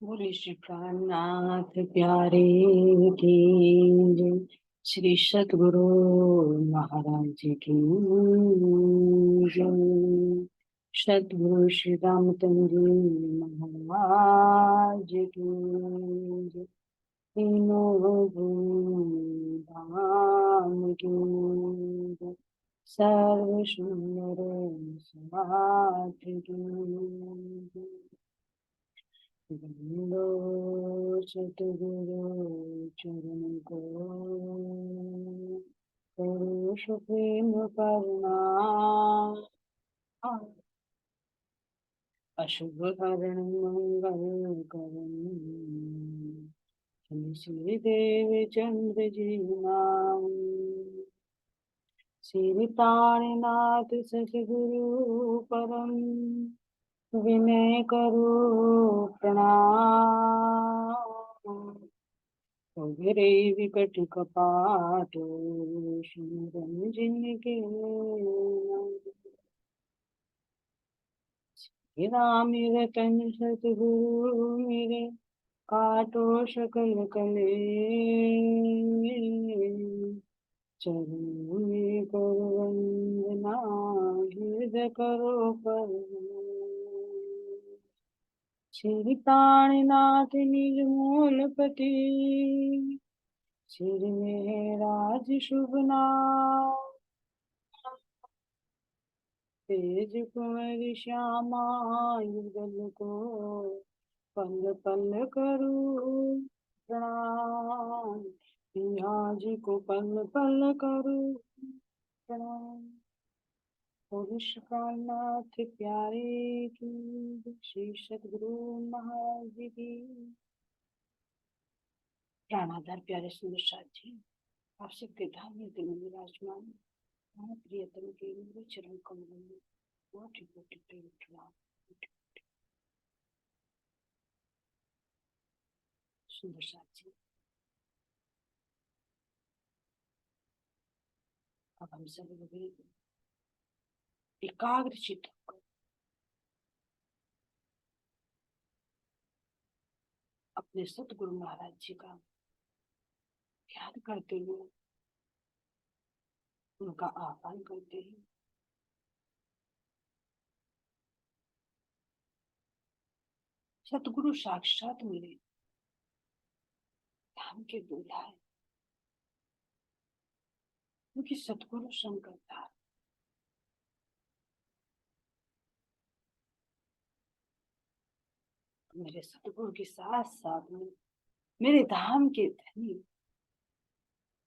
बोले श्री प्राणनाथ प्यारे की जय। श्री सतगुरु महाराज की जय। सतगुरु श्री रामचंद्र महाराज की जय। तीनों धाम की जय। सर्व सुंदर समाज की जय। वंदो सतगुरु चरण को पुरुष प्रेम करना अशुभ करण मंगल करण श्री देव चंद्र जी नाम श्री तारनाथ सतगुरु परम विनय करो प्रणाम। गिरे विकट कपाट सुमिरन जिनके राम रतन सतगुरु मेरे काटो सकल कले चरण में करो वंदना हृदय करो पर श्री प्राणनाथ निर्मूलपति श्री मेहराज शुभ नाम तेज कुंवर श्यामा युगल को पल पल करूं प्रणाम। पिया जी को पल पल करूं प्रणाम। पुरुष प्राणनाथ प्यारे की श्री सतगुरु महाराज जी की प्राणाधार प्यारे सुंदर साथ जी। आप सबके धाम में दिल में विराजमान प्रियतम के मेरे चरण कमलों में कोटि कोटि प्रेम प्रणाम। सुंदर साथ जी, अब हम सब लोग एकाग्र चित्त होकर अपने सतगुरु महाराज जी का ध्यान करते हुए उनका आह्वान करते हैं। सतगुरु साक्षात मेरे धाम के दूल्हा है, क्योंकि सतगुरु शंकर मेरे सतगुरु के साथ साथ में मेरे धाम के धनी,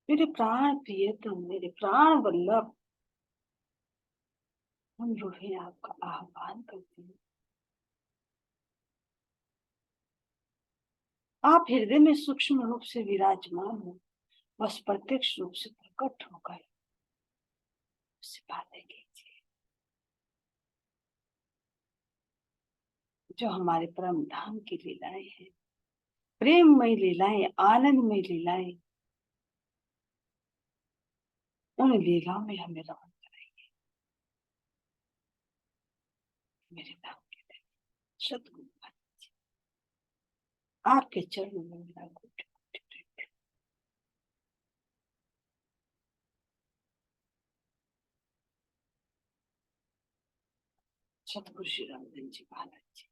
मेरे प्राण प्रियतम, मेरे प्राण वल्लभ हम जो है आपका आह्वान करते हैं। आप हृदय में सूक्ष्म रूप से विराजमान हो, बस प्रत्यक्ष रूप से प्रकट होकर उससे बातें कीजिए। जो हमारे परम धाम की लीलाएं हैं, प्रेममय लीलाएं, आनंदमय लीलाएं, उन लीलाओं में हमें रमन कराएंगे। मेरे धाम के सतगुरु आपके चरणों में मेरा घुट सतगुरु श्री रामचंद्र जी महाराज जी,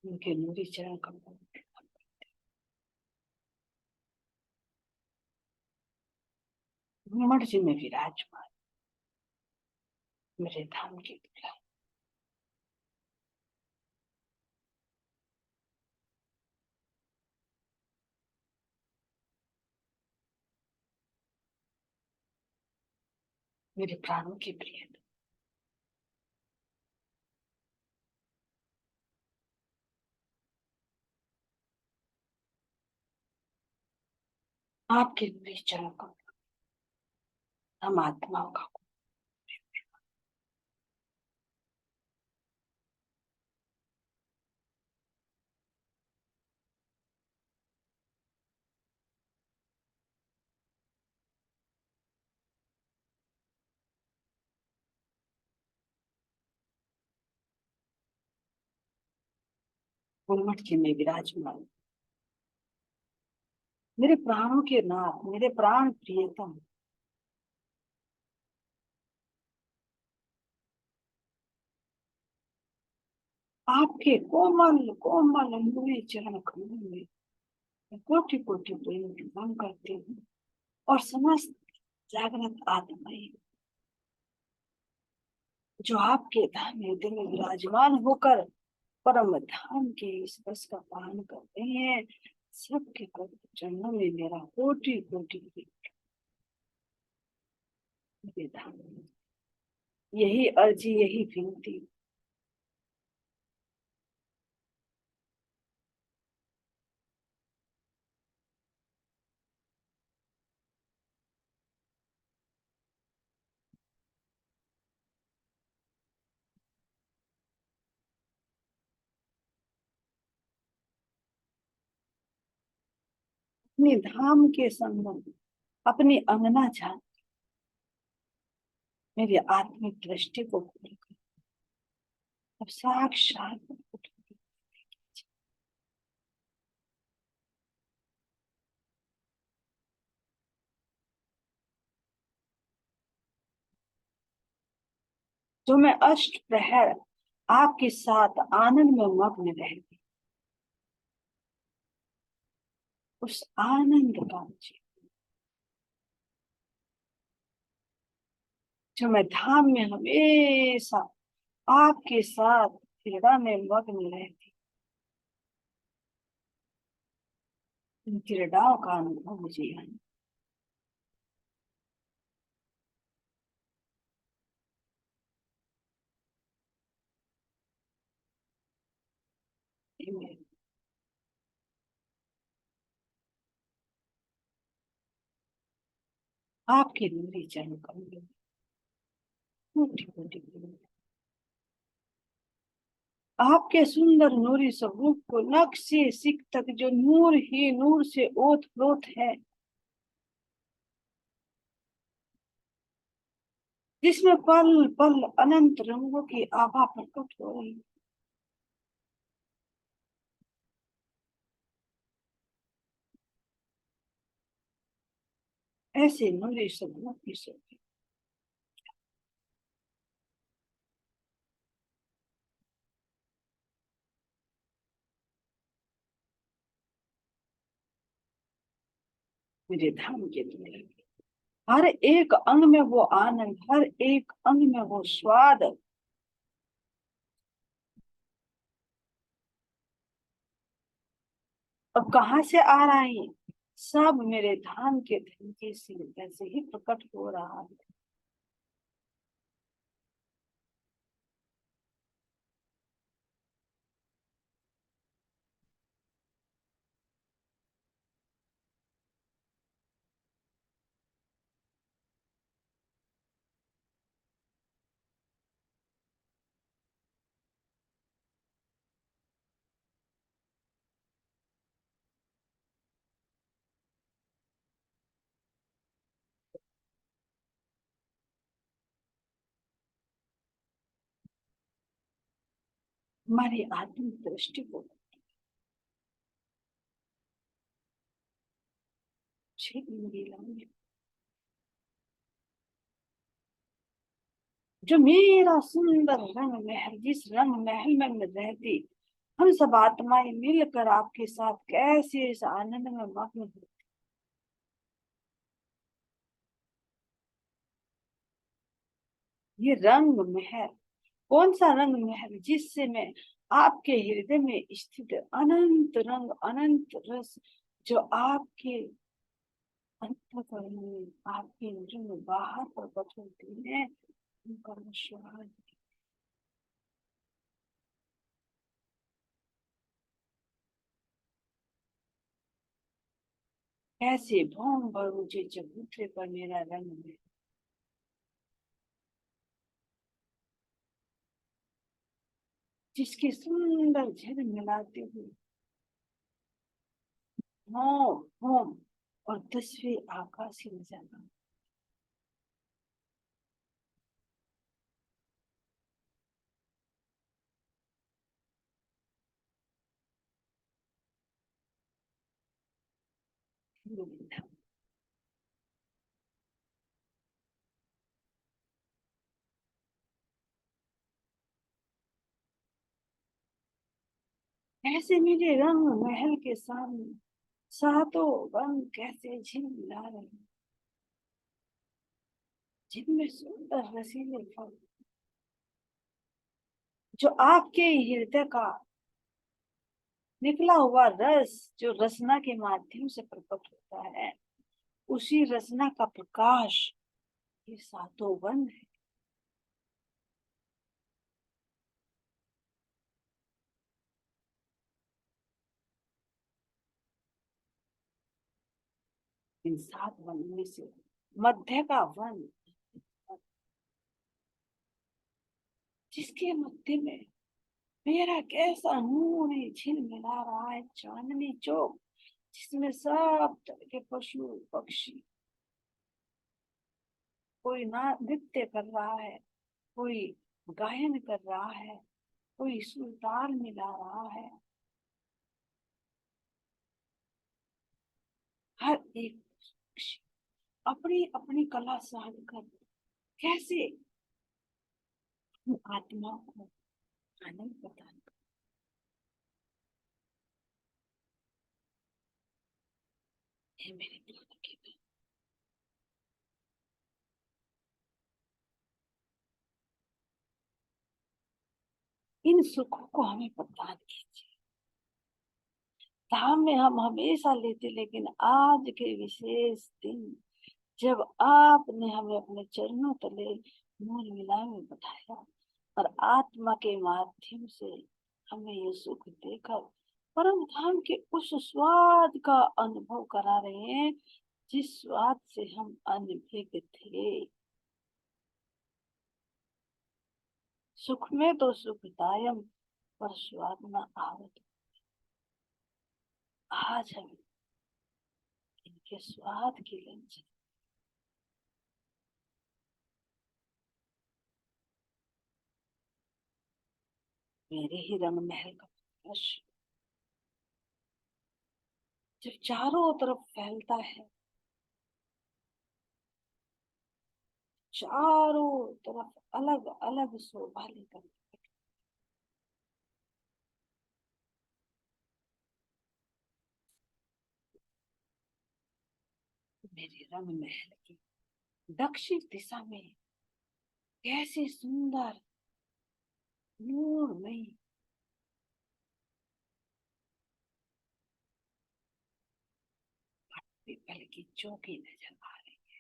उनके नूरी चरण कमलों में घूमट जी में विराजमान मेरे धाम के दूल्हा, मेरे प्राणों के प्रिय, आपके नूरी चरण कमलों हम आत्माओं का गुलमट के में विराजमान, मेरे प्राणों के नाथ, मेरे प्राण प्रियतम, आपके कोमल कोमल अंगुली चरण कमल में कोटि कोटि प्रेम प्रणाम करते हूँ। और समस्त जागृत आत्माएं जो आपके धाम हृदय में विराजमान होकर परम धाम के इस रस का पान कर रहे हैं, सबके पवित्र चरणों में मेरा कोटि कोटि निवेदन, यही अर्जी, यही विनती। अपने धाम के संबंध, अपनी अंगना जान, मेरी आत्मिक दृष्टि को खोल कर अब साक्षात जो मैं अष्ट प्रहर आपके साथ आनंद में मग्न रहती, उस आनंद का मुझे, जो मैं धाम में हमेशा आपके साथ क्रीड़ा में मग्न रहती, इन क्रीड़ाओं का अनुभव मुझे आना। आपके नूरी चरण कमलों में कोटि कोटि प्रणाम। आपके सुंदर नूरी स्वरूप को नख से सिख तक जो नूर ही नूर से ओत प्रोत है, जिसमें पल पल अनंत रंगों की आभा प्रकट हो रही, ऐसे नूरी स्वरूप की शक्ति मेरे धाम के लिए, हर एक अंग में वो आनंद, हर एक अंग में वो स्वाद, अब कहाँ से आ रहा है? सब मेरे धाम के धन से जैसे ही प्रकट हो रहा है। हमारी आत्मिक दृष्टि को जो मेरा सुंदर रंग महल, जिस रंग महल में मैं रहती, हम सब आत्माएं मिलकर आपके साथ कैसे इस आनंद में मग्न हो। ये रंग महल, कौन सा रंग महल? जिससे मैं आपके हृदय में स्थित अनंत रंग, अनंत रस, जो आपके अंतःकरण में, आपके जो बाहर प्रकट होती है, उनका स्वाद कैसे भौम भर मुझे चबूतरे पर मेरा रंग में, जिसके सुंदर झल मिलाते हुए होम होम और 10वें आकाश की नजारा, गोविंदा। ऐसे मेरे रंग महल के सामने सातों वन कैसे झिलमिला रहे हैं, जिनमें सुंदर रसीले फल जो आपके हृदय का निकला हुआ रस, जो रसना के माध्यम से प्रकट होता है, उसी रसना का प्रकाश ये सातों वन है। इन सात वन में से मध्य का वन, जिसके मध्य में मेरा कैसा नूर झिलमिला रहा है, चांदनी चौक, जिसमें सब तरह के पशु पक्षी, कोई ना नृत्य कर रहा है, कोई गायन कर रहा है, कोई सुर ताल मिला रहा है। हर एक पक्षी अपनी अपनी कला साध कर कैसे आत्मा को आनंद प्रदान कर। हे मेरे प्राण के धन, इन सुखों को हमें प्रदान कीजिए। धाम में हम हमेशा लेते, लेकिन आज के विशेष दिन जब आपने हमें अपने चरणों तले मूल मिलाए में बैठाया और आत्मा के माध्यम से हमें ये सुख देकर परम धाम के उस स्वाद का अनुभव करा रहे हैं, जिस स्वाद से हम अनभिज्ञ थे। सुख में तो सुखदायम, पर स्वाद न आवत। आज हम इनके स्वाद की लज्जत मेरे ही रंग महल का प्रकाश जब चारों तरफ फैलता है, चारों तरफ अलग अलग शोभा लेकर मेरे रंग महल की दक्षिण दिशा में कैसे सुंदर नूरमयी पीपल की चौकी नजर आ रही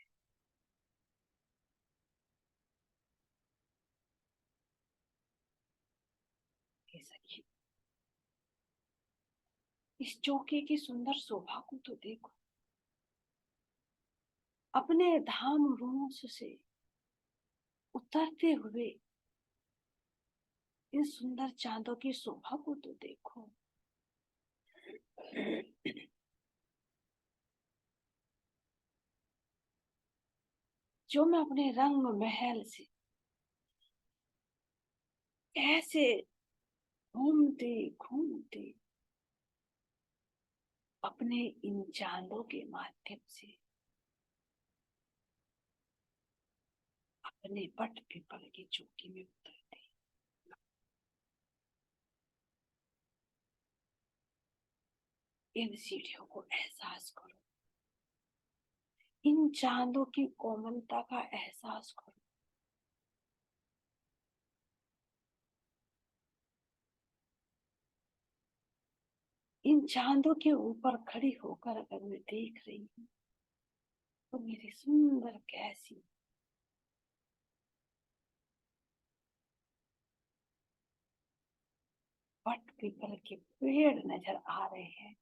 है। सखी, इस चौकी की सुंदर शोभा को तो देखो। अपने धाम रोष से उतरते हुए इन सुंदर चांदों की शोभा को तो देखो। जो मैं अपने रंग महल से ऐसे घूमते घूमते अपने इन चांदों के माध्यम से अपने पट पीपल की चौकी में उतरते, इन सीढ़ियों को एहसास करो, इन चांदों की कोमलता का एहसास करो। इन चांदों के ऊपर खड़ी होकर अगर मैं देख रही हूँ तो मेरी सुंदर कैसी पट पीपल के पेड़ नजर आ रहे हैं,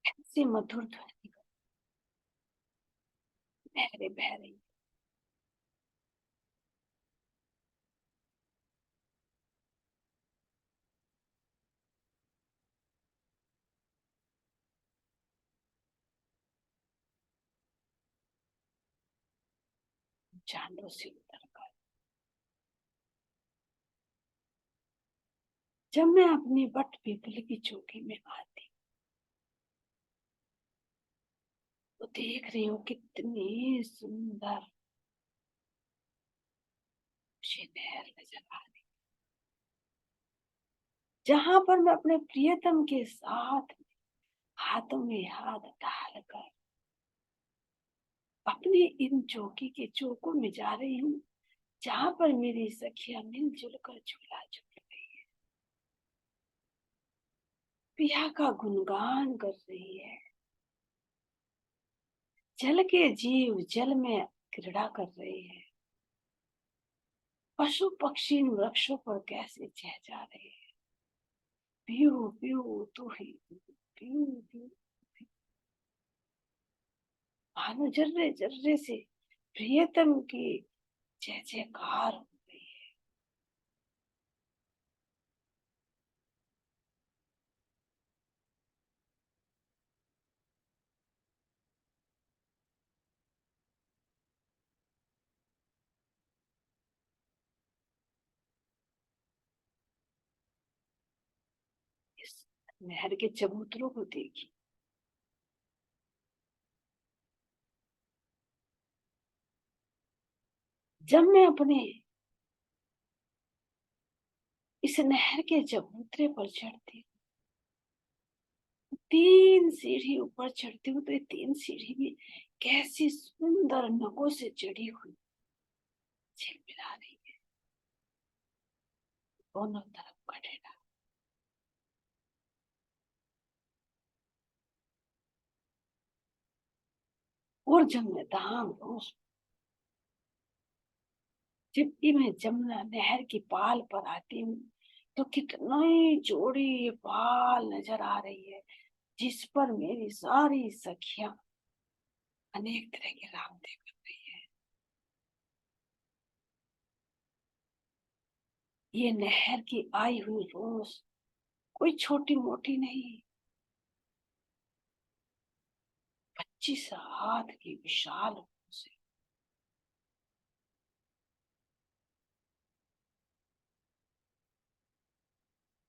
ऐसे मधुर ध्वनि बहरे बह रही। चांदों से उतर कर जब मैं अपनी बट पीपल की चौकी में आती तो देख रही हूँ कितनी सुंदर मुझे नहर नजर आ रही, जहां पर मैं अपने प्रियतम के साथ हाथों में हाथ डालकर अपनी इन चौकी के चौकों में जा रही हूँ, जहां पर मेरी सखियां मिलजुल कर झूला झूल रही है, पिया का गुणगान कर रही है। जल के जीव जल में क्रीड़ा कर रहे हैं, पशु पक्षी इन वृक्षों पर कैसे चहचा रहे हैं, पीऊ पीऊ तू ही पीऊ पीऊ, मानो जर्रे जर्रे से प्रियतम की जय जयकार हो गई है। इस नहर के चबूतरों को देखी, जब मैं अपने इस नहर के चबूतरे पर चढ़ती हूँ, 3 सीढ़ी ऊपर चढ़ती हूँ, तो ये 3 सीढ़ी भी कैसी सुंदर नगों से जड़ी हुई झिलमिला रही है, दोनों तरफ का ढेला। और जब मैं धाम रोज जबकि मैं जमुना नहर की पाल पर आती हूँ, तो कितनी जोड़ी पाल नजर आ रही है, जिस पर मेरी सारी सखियां अनेक तरह के रामदेव कर रही है। ये नहर की आई हुई रोज कोई छोटी मोटी नहीं, 25 हाथ की विशाल रोज है।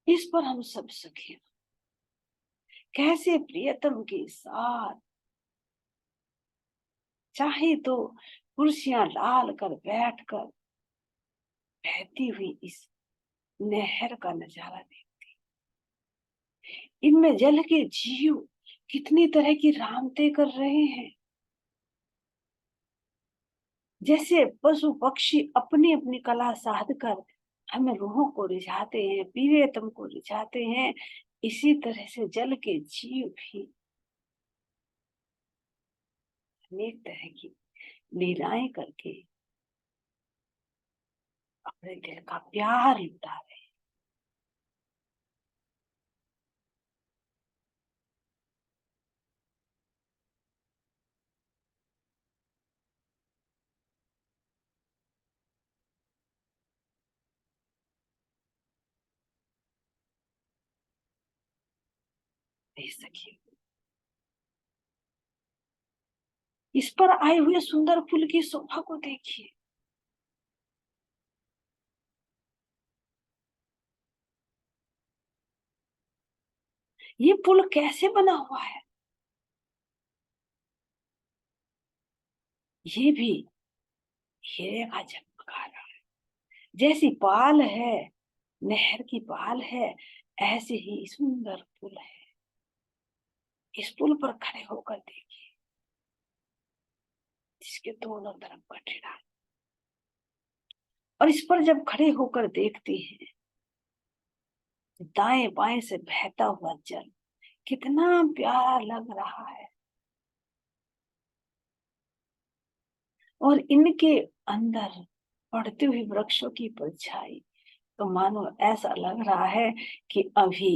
इस पर हम सब सखियां कैसे प्रियतम के साथ, चाहे तो कुर्सियां डाल कर बैठकर बहती हुई इस नहर का नजारा दे। इनमें जल के जीव कितनी तरह की रामते कर रहे हैं, जैसे पशु पक्षी अपनी अपनी कला साध कर हमें रूहों को रिझाते हैं, प्रियतम को रिझाते हैं, इसी तरह से जल के जीव भी अनेक तरह की लीलाएं करके अपने दिल का प्यार लुटा रहे हैं। सखी, इस पर आए हुए सुंदर फूल की शोभा को देखिए, ये पुल कैसे बना हुआ है, ये भी हीरे का चमत्कार है। जैसी पाल है, नहर की पाल है, ऐसे ही सुंदर पुल है। इस पुल पर खड़े होकर देखिए, जिसके दोनों तरफ कटरा, और इस पर जब खड़े होकर देखते हैं, दाएं बाएं से बहता हुआ जल कितना प्यारा लग रहा है, और इनके अंदर पड़ती हुई वृक्षों की परछाई तो मानो ऐसा लग रहा है कि अभी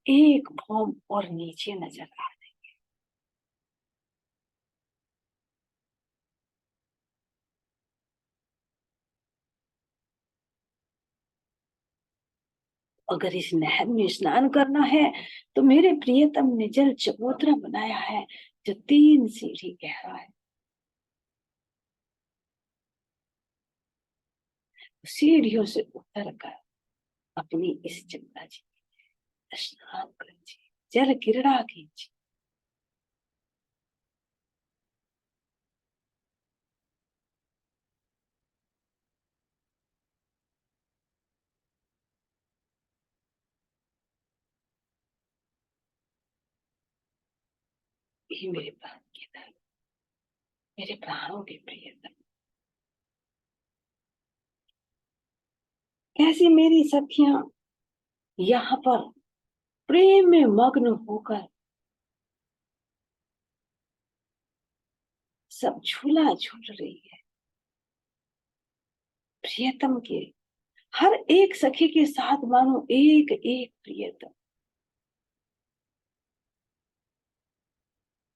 एक भौम और नीचे नजर आ रही। अगर इस नहर में स्नान करना है तो मेरे प्रियतम ने जल चबूतरा बनाया है, जो 3 सीढ़ी गहरा है। सीढ़ियों से उतर कर अपनी इस जमुना जी स्नान कीजिए, जल क्रीड़ा कीजिए। ये मेरे प्राण के धर्म, मेरे प्राणों के प्रियतम, कैसी मेरी सखियां यहाँ पर प्रेम में मग्न होकर सब झूला झूल रही है। प्रियतम के हर एक सखी के साथ मानो एक एक प्रियतम,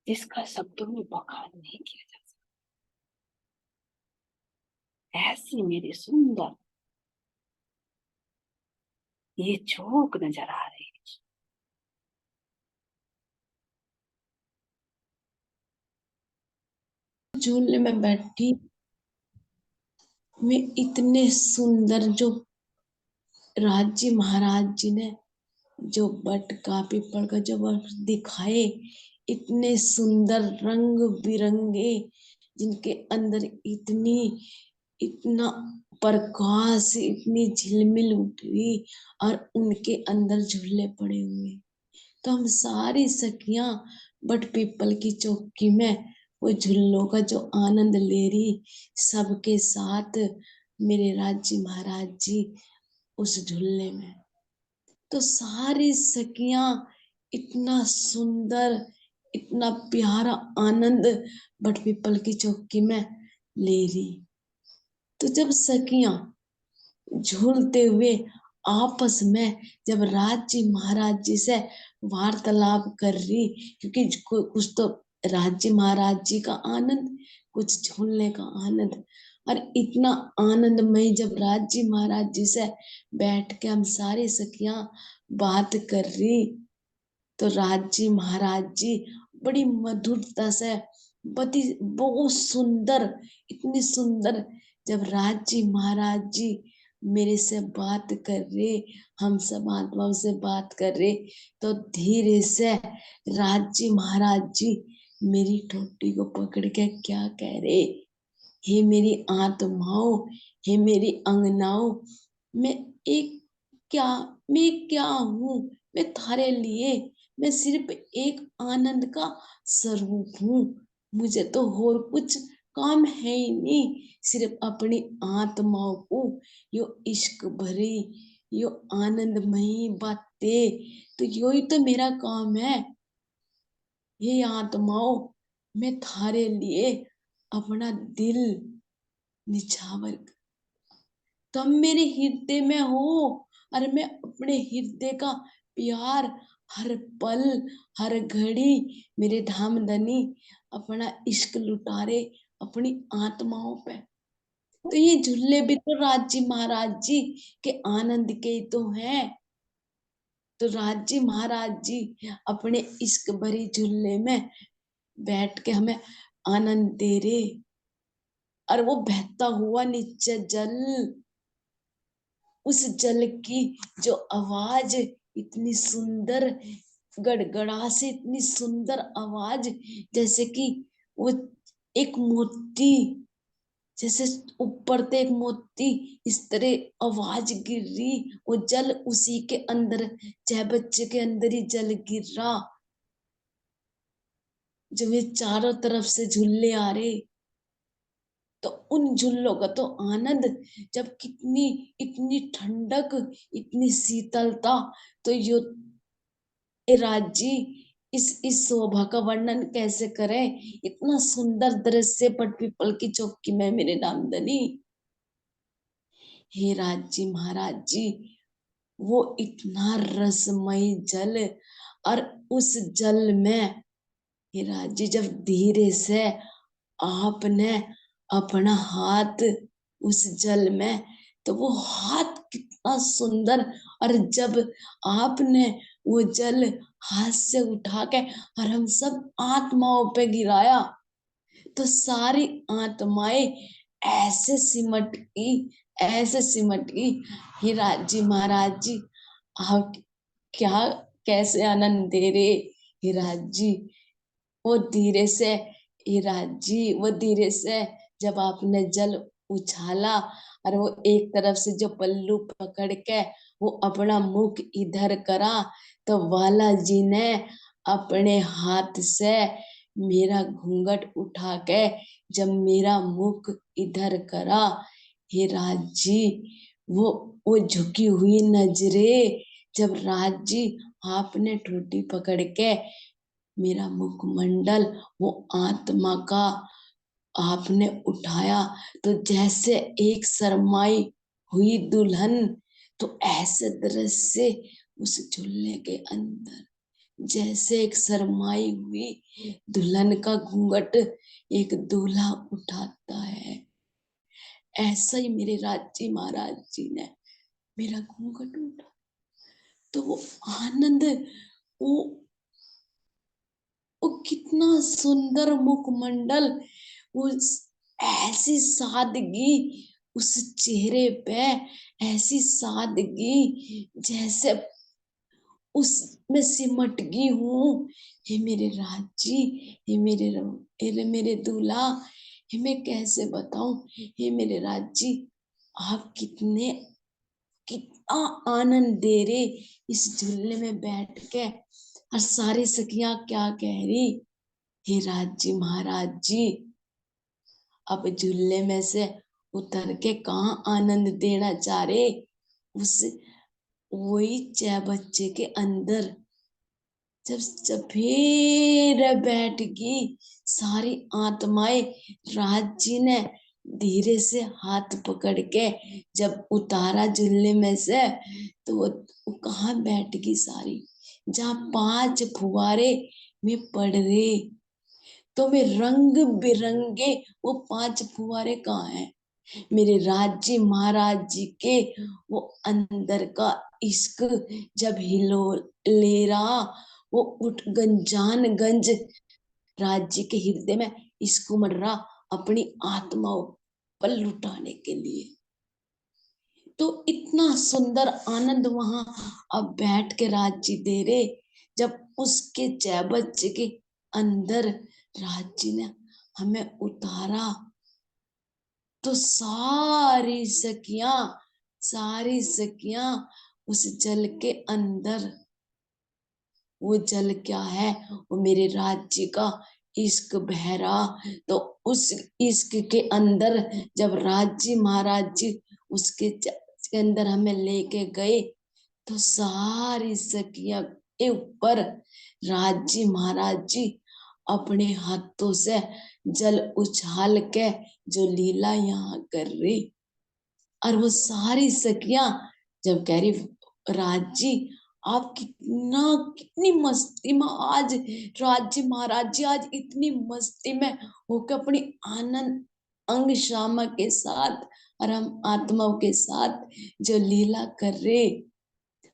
जिसका शब्दों में बखान नहीं किया जा सकता। ऐसी मेरी सुंदर ये चौक नजर आ रही है। झूले में बैठी मैं, इतने सुंदर जो राज्य महाराज जी ने जो बट का पीपल का जो वृक्ष दिखाए, इतने सुंदर रंग बिरंगे, जिनके अंदर इतनी इतना प्रकाश, इतनी झिलमिल उठ रही, और उनके अंदर झूले पड़े हुए। तो हम सारी सखियां बट पीपल की चौकी में वो झूलों का जो आनंद ले रही, सबके साथ मेरे राज्य महाराज जी उस झूले में। तो सारी सखियां इतना सुंदर, इतना प्यारा आनंद बट पीपल की चौकी में ले रही। तो जब सखियां झूलते हुए आपस में जब राज्य महाराज जी से वार्तालाप कर रही, क्योंकि कुछ तो राज्य महाराज जी का आनंद, कुछ झूलने का आनंद, और इतना आनंदमय जब राज्य महाराज जी से बैठ के हम सारी सखियां बात कर रही, तो राज्य महाराज जी बड़ी मधुरता से, बड़ी बहुत सुंदर, इतनी सुंदर जब राज्य महाराज जी मेरे से बात कर रहे, हम सब आत्माओं से बात कर रहे, तो धीरे से राज्य महाराज जी मेरी ठोटी को पकड़ के क्या कह रहे, हे मेरी आत्माओं, हे मेरी अंगनाओं, मैं एक क्या मैं क्या हूँ, मैं थारे लिए मैं सिर्फ एक आनंद का स्वरूप हूँ। मुझे तो और कुछ काम है ही नहीं, सिर्फ अपनी आत्माओं को यो इश्क भरी, यो आनंदमयी बातें, तो यो ही तो मेरा काम है। ये आत्माओं, मैं थारे लिए अपना दिल निछावर, तुम मेरे हृदय में हो, और मैं अपने हृदय का प्यार हर पल हर घड़ी मेरे धामधनी अपना इश्क लुटारे अपनी आत्माओं पे। तो ये झूले भी तो राज्य महाराज जी के आनंद के ही तो हैं। तो राज्य महाराज जी अपने इश्क भरी झूले में बैठ के हमें आनंद दे रहे, और वो बहता हुआ नीचे जल, उस जल की जो आवाज इतनी सुंदर, गड़गड़ा से इतनी सुंदर आवाज, जैसे कि वो एक मोती, जैसे ऊपर से एक मोती इस तरह आवाज गिर रही, वो जल उसी के अंदर, चाहे बच्चे के अंदर ही जल गिर रहा, जब ये चारों तरफ से झूले आ रहे, तो उन झूलों का तो आनंद, जब कितनी इतनी ठंडक, इतनी शीतलता, तो यो राज्य इस शोभा का वर्णन कैसे करें। इतना सुंदर दृश्य पट पीपल की चौकी में मेरे नामदनी। हे राज्य महाराज जी, वो इतना रसमय जल, और उस जल में हे राज्य जब धीरे से आपने अपना हाथ उस जल में, तो वो हाथ कितना सुंदर, और जब आपने वो जल हाथ से उठा के और हम सब आत्माओं पे गिराया, तो सारी आत्माएं ऐसे सिमट गई, ऐसे सिमट गई। हे राज्य महाराज जी, आप क्या कैसे आनंद दे रे हे राज जी। वो धीरे से, हे राज जी, वो धीरे से जब आपने जल उछाला और वो एक तरफ से जो पल्लू पकड़ के वो अपना मुख इधर करा, तो वाला जी ने अपने हाथ से मेरा घूंघट उठा के जब मेरा मुख इधर करा, हे राज जी, वो झुकी हुई नजरें जब राज जी आपने ठोटी पकड़ के मेरा मुखमंडल वो आत्मा का आपने उठाया, तो जैसे एक शरमाई हुई दुल्हन, तो ऐसे दृश्य उस झूलने के अंदर जैसे एक शरमाई हुई दुल्हन का घूंघट एक दूल्हा उठाता है, ऐसा ही मेरे राजी महाराज जी ने मेरा घूंघट उठा। तो वो आनंद, वो वो कितना सुंदर मुखमंडल, उस ऐसी सादगी उस चेहरे पे, ऐसी सादगी जैसे उसमें सिमट गई हूँ। हे मेरे राजी, हे मेरे दूल्हा, हे मैं कैसे बताऊं, हे मेरे राजी, आप कितना आनंद दे रहे इस झूले में बैठ के। और सारी सखियां क्या कह रही, हे राज जी महाराज जी, अब झूले में से उतर के कहाँ आनंद देना चाह रहे, उस वही छह बच्चे के अंदर जब चफेर बैठ गई सारी आत्माएं, राज जी ने धीरे से हाथ पकड़ के जब उतारा झूले में से, तो वो कहाँ बैठ गई सारी, जहाँ 5 फुवारे में पड़ रहे, तो वे रंग बिरंगे वो 5 फुवारे कहाँ हैं, मेरे राज्य महाराज जी के वो अंदर का इश्क जब हिलो ले रहा, वो उठ गंजान गंज राज्य के हृदय में इश्क उमड़ रहा अपनी आत्माओं पर लुटाने के लिए। तो इतना सुंदर आनंद वहां अब बैठ के राज्य दे रहे, जब उसके 6 बच्चे के अंदर राज्य ने हमें उतारा, तो सारी सखियां उस जल के अंदर, वो जल क्या है, वो मेरे राज्य का इश्क बहरा। तो उस इश्क के अंदर जब राज्य महाराज जी उसके के अंदर हमें लेके गए, तो सारी सखियां के ऊपर राज्य महाराज जी अपने हाथों से जल उछाल के जो लीला यहाँ कर रही, और वो सारी सखियां जब कह रही, राज जी आप कितनी मस्ती में आज, राज जी महाराज जी आज इतनी मस्ती में होकर अपनी आनंद अंग श्यामा के साथ और हम आत्माओं के साथ जो लीला कर रहे,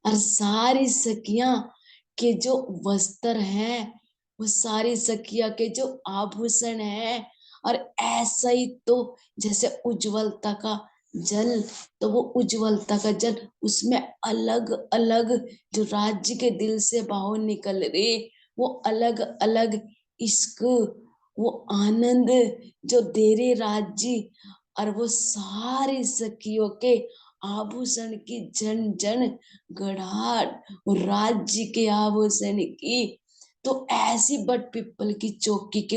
और सारी सखियां के जो वस्त्र हैं, वो सारी सखिया के जो आभूषण हैं, और ऐसा ही तो जैसे उज्जवलता का जल, तो वो उज्जवलता का जल उसमें अलग अलग जो राज्य के दिल से बाहर निकल रहे, वो अलग अलग इश्क, वो आनंद जो दे रहे राज्य, और वो सारी सखियों के आभूषण की जन जन गड़ाहट, और राज्य के आभूषण की, तो ऐसी बट पिपल की चौकी के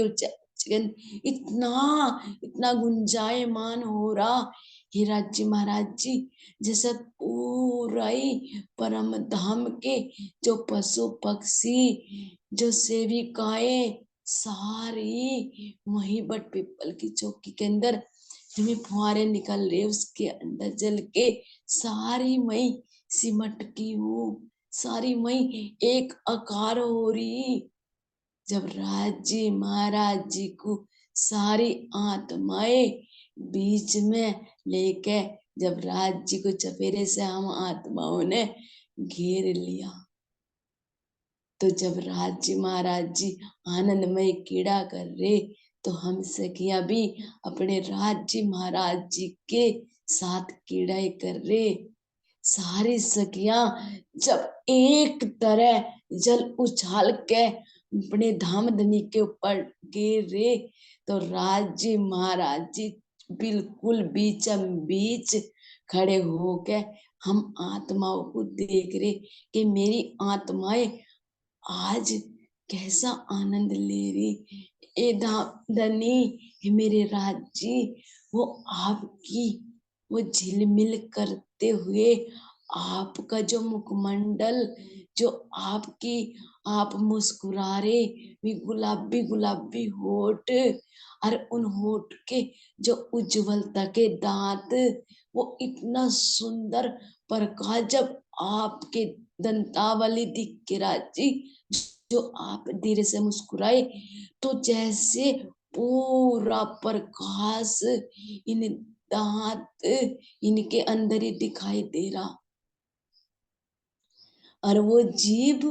इतना इतना गुंजायमान हो रहा, हे राज्य महाराज जी, जैसे पूरा ही परम धाम के जो पशु पक्षी जो सेविकाएं सारी वही बट पिपल की चौकी के अंदर जिनमें फुहारे निकल रहे, उसके अंदर जल के सारी मई सिमट की हूँ, सारी मई एक आकार हो रही, जब राज्य महाराज जी को सारी आत्माएं बीच में लेके जब राज्य को चपेरे से हम आत्माओं ने घेर लिया, तो जब राज्य महाराज जी आनंदमय कीड़ा कर रहे, तो हम सखियां भी अपने राज्य महाराज जी के साथ कीड़ा कर रहे, सारी सखियां जब एक तरह जल उछाल के अपने धामधनी के ऊपर गिरे तो राजी महाराज जी बिल्कुल बीचम बीच खड़े हो गए। हम आत्माओं को देख रहे कि मेरी आत्माएं आज कैसा आनंद ले रही। ए धनी मेरे राज्य वो आपकी वो झिलमिल करते हुए आपका जो मुखमंडल जो आपकी आप मुस्कुरा रहे भी गुलाबी गुलाबी होठ और उन होठ के जो उज्जवलता के दांत वो इतना सुंदर प्रकाश जब आपके दंतावली दिख के राजी जो आप धीरे से मुस्कुराए तो जैसे पूरा प्रकाश इन दांत इनके अंदर ही दिखाई दे रहा और वो जीभ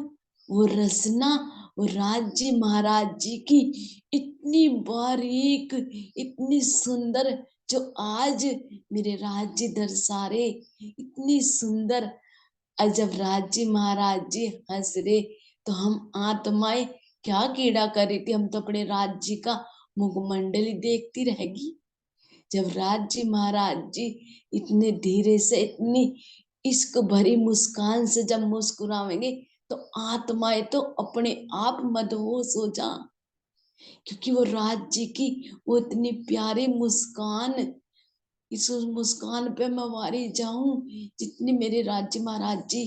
वो रसना वो राज्य महाराज जी की इतनी बारीक इतनी सुंदर जो आज मेरे राज्य दर्शारे इतनी सुंदर। और जब राज्य महाराज जी हंस रहे तो हम आत्माएं क्या कीड़ा कर रही थी। हम तो अपने राज्य का मुखमंडल ही देखती रहेगी। जब राज्य महाराज जी इतने धीरे से इतनी इश्क भरी मुस्कान से जब मुस्कुराएंगे तो आत्माएं तो अपने आप मदहोश हो जा क्योंकि वो राज्य की वो इतनी प्यारी मुस्कान इस मुस्कान पे मैं वारी जाऊं जितनी मेरे राज्य महाराज जी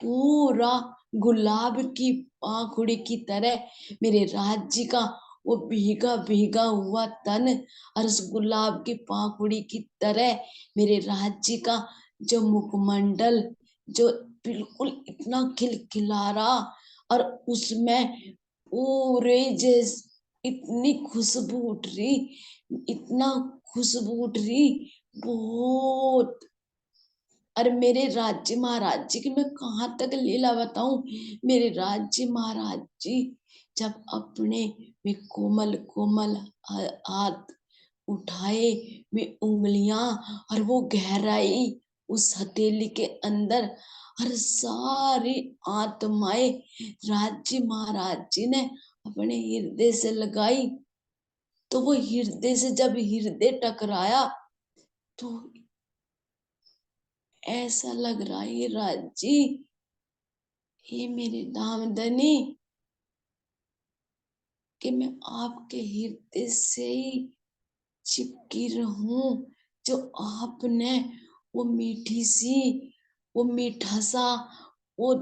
पूरा गुलाब की पाखुड़ी की तरह मेरे राज्य का वो भीगा भीगा हुआ तन और उस गुलाब की पाखुड़ी की तरह मेरे राज्य का जो मुखमंडल जो बिल्कुल इतना खिलखिला रहा और उसमें पूरे जैस इतनी खुशबू उठ रही इतना खुशबू उठ रही बहुत। और मेरे राज्य महाराज जी की मैं कहाँ तक लीला बताऊं। मेरे राज्य महाराज जी जब अपने में कोमल कोमल हाथ उठाए में उंगलियां और वो गहराई उस हथेली के अंदर और सारी आत्माएं राज्य महाराज जी ने अपने हृदय से लगाई तो वो हृदय से जब हृदय टकराया तो ऐसा लग रहा है राजी ये मेरे दामदनी कि मैं आपके हृदय से ही चिपकी रहूं जो आपने वो मीठी सी वो मीठा सा वो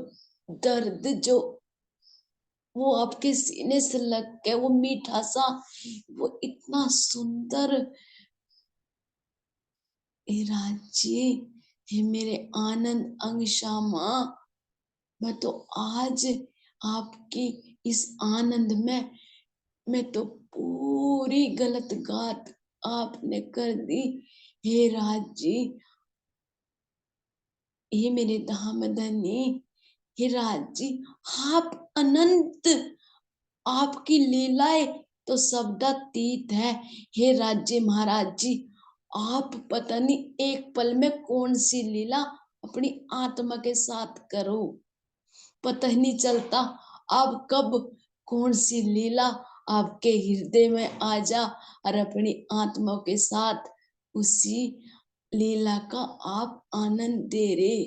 दर्द जो वो आपके सीने से लग के वो मीठा सा वो इतना सुंदर राजी हे मेरे आनंद अंग श्यामा मैं तो आज आपकी इस आनंद में मैं तो पूरी गलत बात आपने कर दी। हे राजी हे मेरे धामधनी हे राजी आप अनंत आपकी लीलाएं तो शब्दातीत है। हे राज्य महाराज जी आप पता नहीं एक पल में कौन सी लीला अपनी आत्मा के साथ करो पता ही नहीं चलता। आप कब कौन सी लीला आपके हृदय में आ जा और अपनी आत्मा के साथ उसी लीला का आप आनंद दे रहे।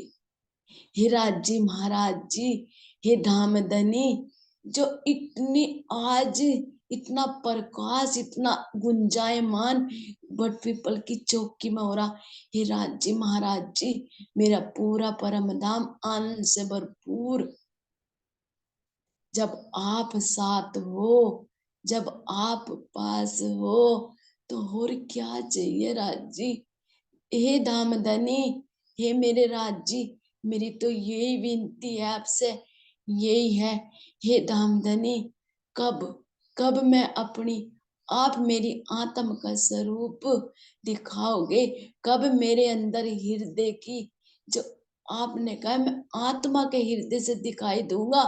हे राज्य महाराज जी हे धामधनी जो इतनी आज इतना प्रकाश इतना गुंजायमान बट पीपल की चौकी में हो रहा। हे राज्य महाराज जी मेरा पूरा परम धाम आनंद से भरपूर जब आप साथ हो जब आप पास हो तो और क्या चाहिए राजी। हे धामधनी हे मेरे राजी मेरी तो यही विनती है आपसे यही है। हे धामधनी कब कब मैं अपनी आप मेरी आत्म का स्वरूप दिखाओगे कब मेरे अंदर हृदय की जो आपने कहा मैं आत्मा के हृदय से दिखाई दूंगा।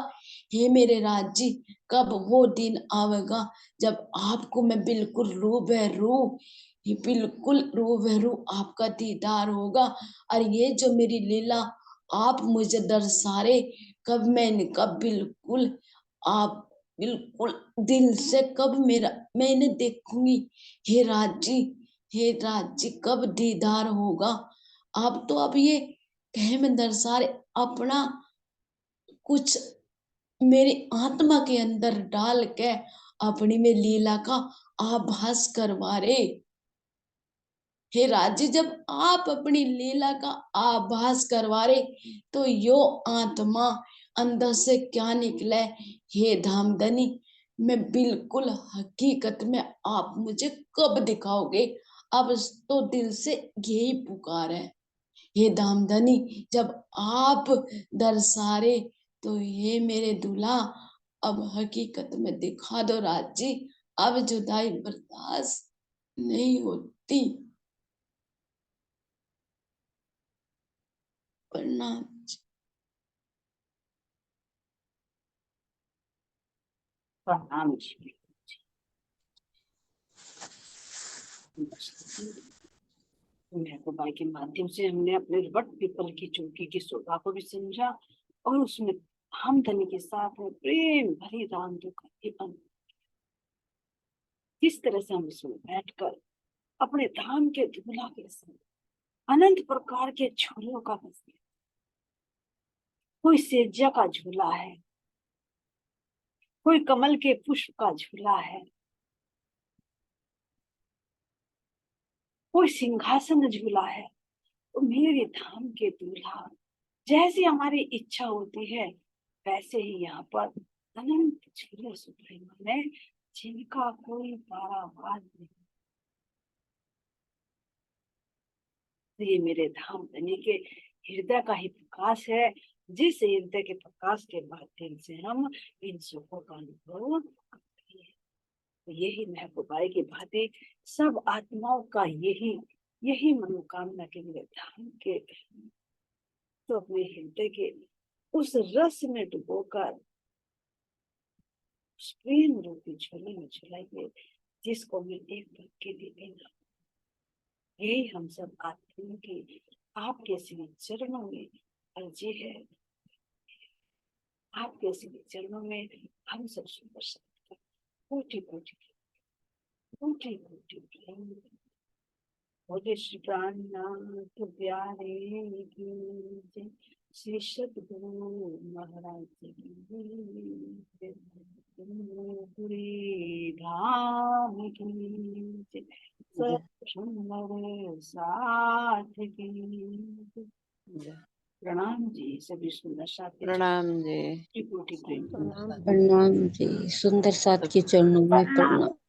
हे मेरे राज्य कब वो दिन आवेगा जब आपको मैं बिल्कुल रूबरू ये बिल्कुल रूबरू आपका दीदार होगा और ये जो मेरी लीला आप मुझे दर्शारे, कब मैंने कब बिल्कुल आप बिल्कुल दिल से कब मैं इन्हें देखूंगी। हे राज जी, हे राज जी, कब दीदार होगा। आप तो अब ये कहे में दर्शा रहे, अपना कुछ मेरी आत्मा के अंदर डाल के अपनी में लीला का आभास करवा रहे। हे राजी, जब आप अपनी लीला का आभास करवा रहे तो यो आत्मा अंदर से क्या निकले। हे धामधनी, मैं बिल्कुल हकीकत में आप मुझे कब दिखाओगे। अब तो दिल से यही पुकार है। हे धामधनी, जब आप दर्शारे तो ये मेरे दूल्हा अब हकीकत में दिखा दो राजी। अब जुदाई बर्दाश्त नहीं होती। प्रणाम। प्रणाम जी। महबूबाई के माध्यम से हमने अपने वट पीपल की चौकी की शोभा को भी समझा और उसमें हमदनी के साथ में प्रेम भरी राम दुख किस तरह से हम उसमें बैठकर अपने धाम के दूल्हा के संग अनंत प्रकार के झूलों का बसना। कोई सेज्या का झूला है, कोई कमल के पुष्प का झूला है, कोई सिंहासन झूला है। तो मेरे धाम के दूल्हा, जैसी हमारी इच्छा होती है वैसे ही यहाँ पर अनंत झूले सुप्रीम है, जिनका कोई पारावार नहीं। तो ये मेरे धाम धनी के हृदय का ही प्रकाश है, जिस हृदय के प्रकाश के माध्यम से हम इन सुखों का अनुभव करते हैं। तो यही महबूबाई की भांति सब आत्माओं का यही मनोकामना के मेरे धाम के तो अपने हृदय के उस रस में डुबोकर उस प्रेम रूपी झोले में झुलाइए, जिसको मैं एक पल के लिए भी ना। यही हम सब आत्माओं की आपके श्री चरणों में अर्जी है। आपके श्री चरणों में हम सब सुंदर सकते कोटि कोटि कोटि कोटि प्रेम। बोले श्री प्राणनाथ प्यारे की जय, श्री सद्गुरु महाराज की जय, पूरी धाम की जय, सुंदर साथ की जय। प्रणाम जी, सभी सुंदर साथी। प्रणाम जी। कोटि कोटि प्रेम। प्रणाम जी, सुंदर साथ के चरणों में प्रणाम।